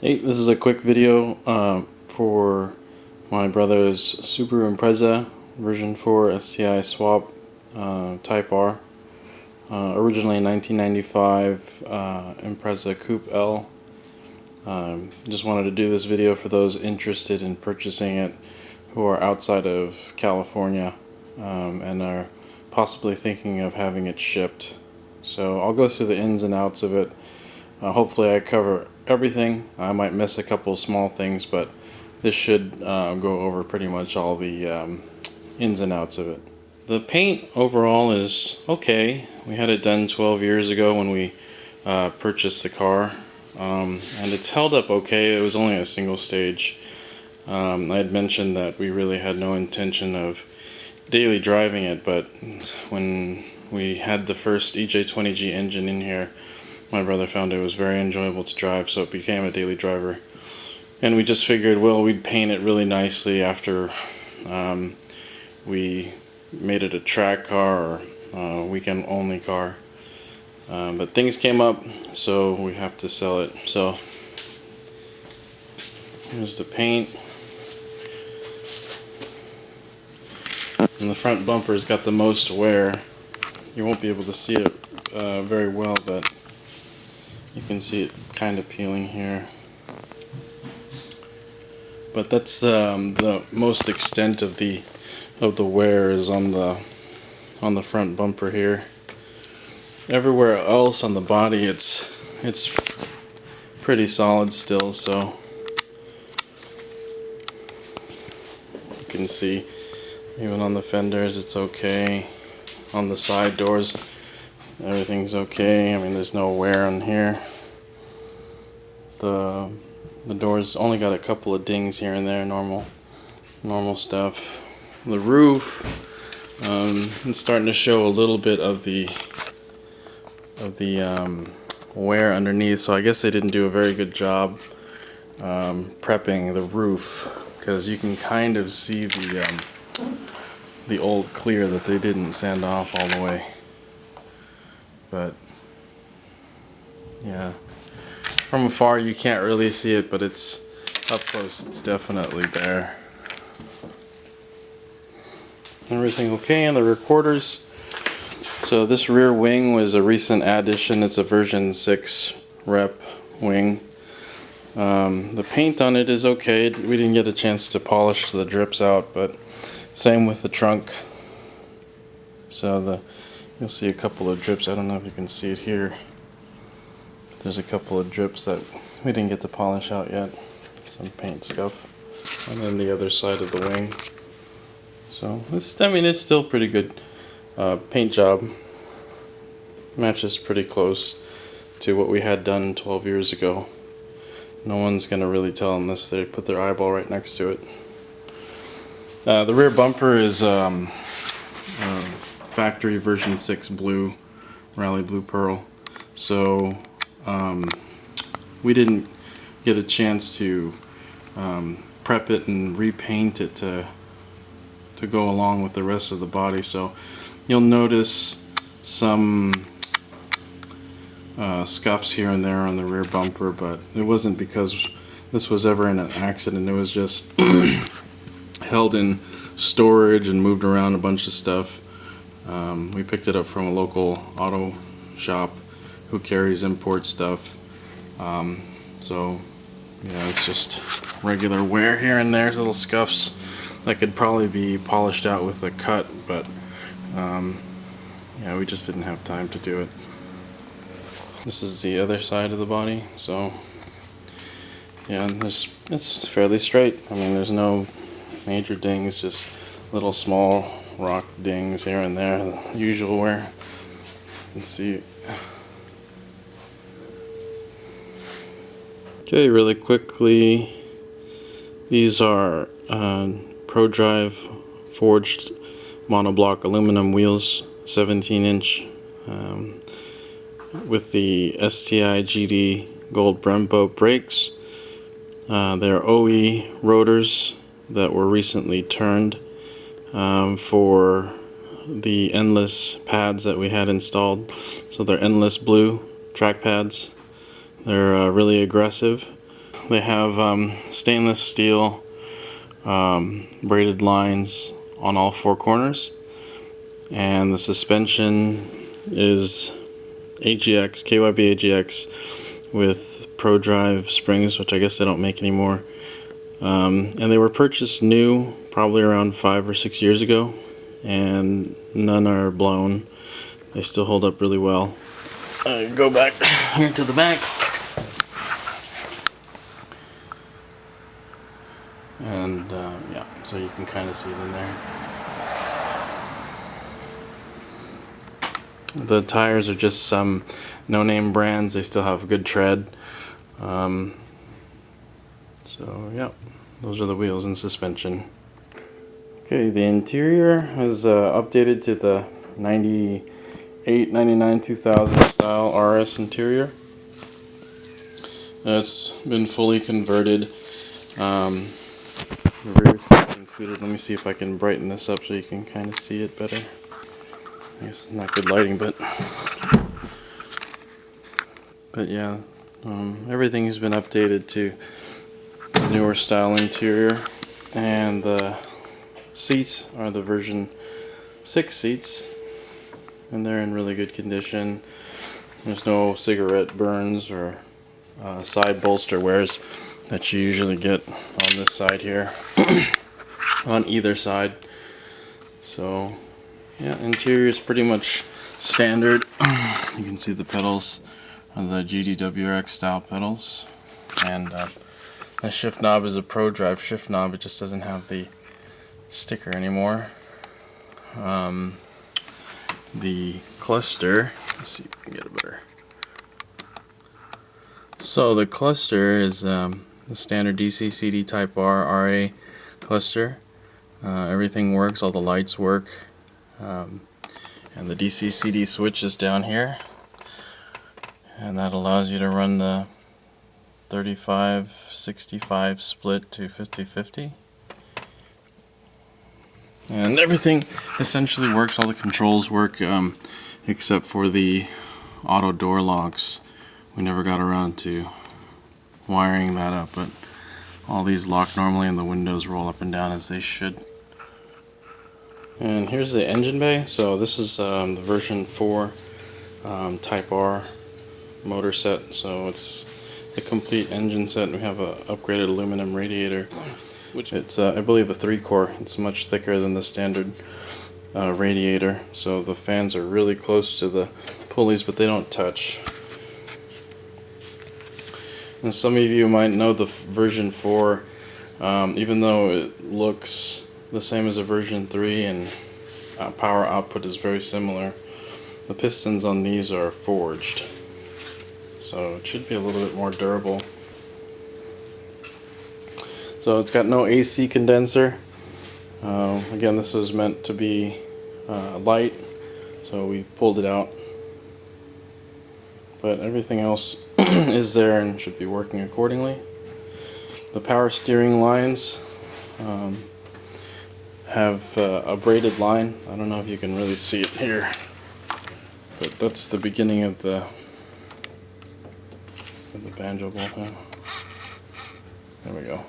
Hey, this is a quick video for my brother's Subaru Impreza version 4 STI swap Type R. Originally 1995 Impreza Coupe L. Just wanted to do this video for those interested in purchasing it who are outside of California and are possibly thinking of having it shipped. So I'll go through the ins and outs of it. Hopefully I cover everything. I might miss a couple small things, but this should go over pretty much all the ins and outs of it. The paint overall is okay. We had it done 12 years ago when we purchased the car, and it's held up okay. It was only a single stage. I had mentioned that we really had no intention of daily driving it, but when we had the first EJ20G engine in here, my brother found it was very enjoyable to drive, so it became a daily driver. And we just figured, well, we'd paint it really nicely after we made it a track car or weekend only car. But things came up, so we have to sell it. So here's the paint. And the front bumper's got the most wear. You won't be able to see it very well, but you can see it kind of peeling here. But that's the most extent of the wear is on the front bumper here. Everywhere else on the body it's pretty solid still, so you can see even on the fenders it's okay. On the side doors everything's okay. I mean, there's no wear on here. The doors only got a couple of dings here and there, normal stuff. The roof, it's starting to show a little bit of the wear underneath, so I guess they didn't do a very good job prepping the roof, because you can kind of see the old clear that they didn't sand off all the way. But yeah, from afar you can't really see it, but it's up close, it's definitely there. Everything okay on the rear quarters. So this rear wing was a recent addition. It's a version 6 rep wing. The paint on it is okay. We didn't get a chance to polish the drips out, but same with the trunk. So you'll see a couple of drips. I don't know if you can see it here. There's a couple of drips that we didn't get to polish out yet. Some paint scuff. And then the other side of the wing. So it's still pretty good paint job. Matches pretty close to what we had done 12 years ago. No one's gonna really tell unless they put their eyeball right next to it. The rear bumper is factory version 6 blue, Rally Blue Pearl. So we didn't get a chance to prep it and repaint it to go along with the rest of the body. So you'll notice some scuffs here and there on the rear bumper, but it wasn't because this was ever in an accident. It was just held in storage and moved around a bunch of stuff. We picked it up from a local auto shop who carries import stuff. So yeah, it's just regular wear here and there, little scuffs that could probably be polished out with a cut, but yeah, we just didn't have time to do it. This is the other side of the body, so yeah, it's fairly straight. I mean, there's no major dings, just little small rock dings here and there, the usual wear. You can see. Okay, really quickly, these are ProDrive forged monoblock aluminum wheels, 17-inch, with the STI GD gold Brembo brakes. They're OE rotors that were recently turned for the endless pads that we had installed. So they're endless blue track pads. They're really aggressive. they have stainless steel braided lines on all four corners, and the suspension is AGX, KYB AGX with Pro Drive springs, which I guess they don't make anymore. And they were purchased new probably around 5 or 6 years ago, and none are blown. They still hold up really well. Go back here to the back. And yeah, so you can kind of see it in there. The tires are just some no-name brands. They still have good tread. So yeah, those are the wheels and suspension. Okay, the interior is updated to the 98, 99, 2000 style RS interior. It's been fully converted. The rear seats included. Let me see if I can brighten this up so you can kind of see it better. I guess it's not good lighting, but yeah, everything has been updated to the newer style interior, and the seats are the version 6 seats, and they're in really good condition. There's no cigarette burns or side bolster wears that you usually get on this side here, on either side. So yeah, interior is pretty much standard. You can see the pedals are the GDWRX style pedals, and the shift knob is a Pro Drive shift knob. It just doesn't have the sticker anymore. The cluster, let's see if we can get it better. So the cluster is the standard DCCD Type R RA cluster. Everything works, all the lights work, and the DCCD switch is down here, and that allows you to run the 35-65 split to 50-50. And everything essentially works, all the controls work, except for the auto door locks. We never got around to wiring that up, but all these lock normally and the windows roll up and down as they should. And here's the engine bay. So this is the version 4 Type R motor set. So it's a complete engine set. We have a upgraded aluminum radiator, which it's I believe a 3-core. It's much thicker than the standard radiator. So the fans are really close to the pulleys, but they don't touch. And some of you might know the version 4, even though it looks the same as a version 3 and power output is very similar, the pistons on these are forged. So it should be a little bit more durable. So it's got no AC condenser. Again, this was meant to be light, so we pulled it out. But everything else is there and should be working accordingly. The power steering lines have a braided line. I don't know if you can really see it here, but that's the beginning of the banjo ball pin. There we go.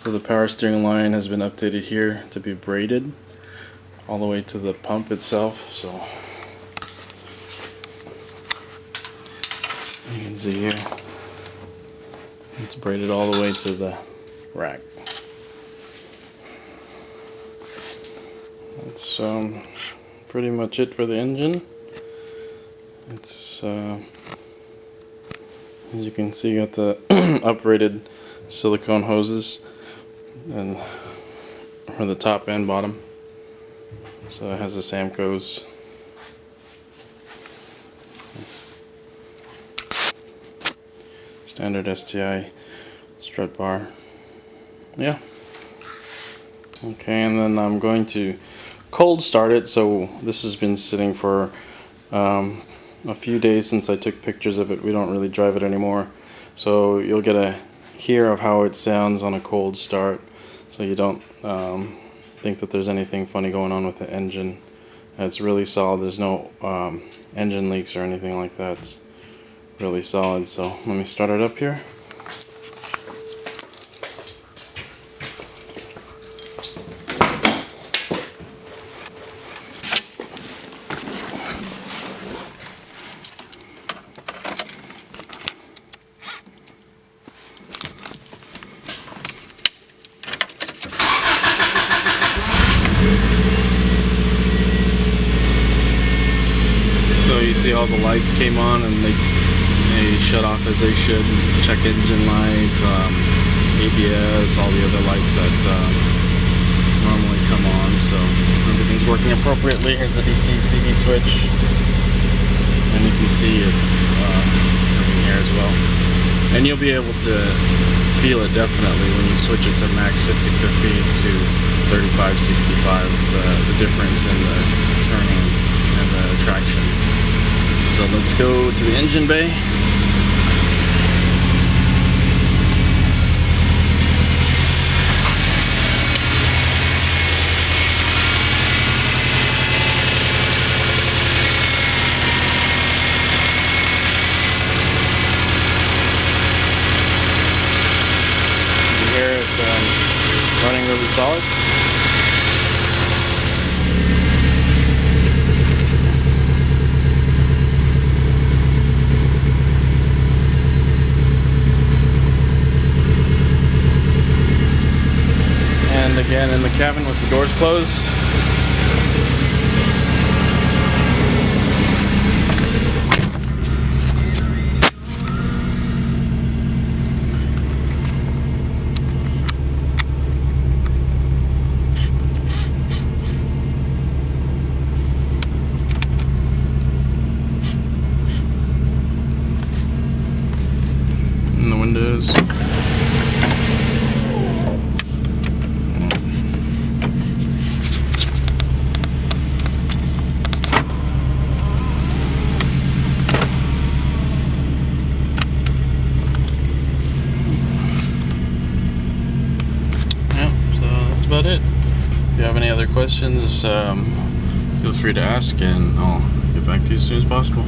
So the power steering line has been updated here to be braided all the way to the pump itself. So you can see here, it's braided all the way to the rack. That's pretty much it for the engine. It's as you can see, got the upgraded silicone hoses and for the top and bottom. So it has the Samco's. Standard STI strut bar. Yeah. Okay, and then I'm going to cold start it. So this has been sitting for a few days since I took pictures of it. We don't really drive it anymore, so you'll get a hear of how it sounds on a cold start, so you don't think that there's anything funny going on with the engine. It's really solid. There's no engine leaks or anything like that. It's really solid. So let me start it up here. see all the lights came on and they shut off as they should. Check engine light, ABS, all the other lights that normally come on. So everything's working appropriately. Here's the DCCD switch, and you can see it working here as well. And you'll be able to feel it definitely when you switch it to max 50/50 to 35/65, the difference in the turning and the traction. So let's go to the engine bay. Running really solid. And again in the cabin with the doors closed. The windows. Yeah, so that's about it. If you have any other questions, feel free to ask, and I'll get back to you as soon as possible.